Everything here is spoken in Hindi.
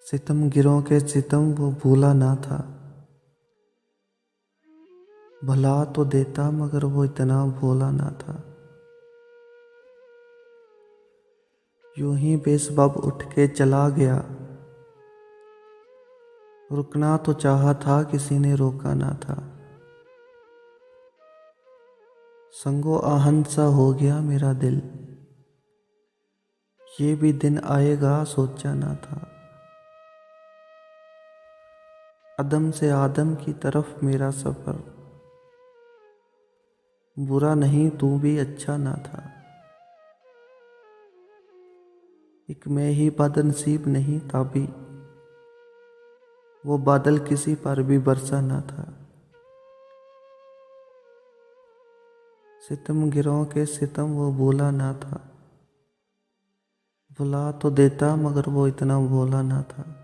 सितमगिरों के सितम वो भूला ना था। भला तो देता मगर वो इतना भोला ना था। यूं ही बेसबब उठ के चला गया। रुकना तो चाहा था, किसी ने रोका ना था। संगो आहन सा हो गया मेरा दिल। ये भी दिन आएगा सोचा ना था। अदम से आदम की तरफ मेरा सफर। बुरा नहीं तू भी अच्छा ना था। एक मैं ही बदनसीब नहीं ताबी। वो बादल किसी पर भी बरसा ना था। सितमगिरों के सितम वो भूला ना था। भुला तो देता मगर वो इतना भोला ना था।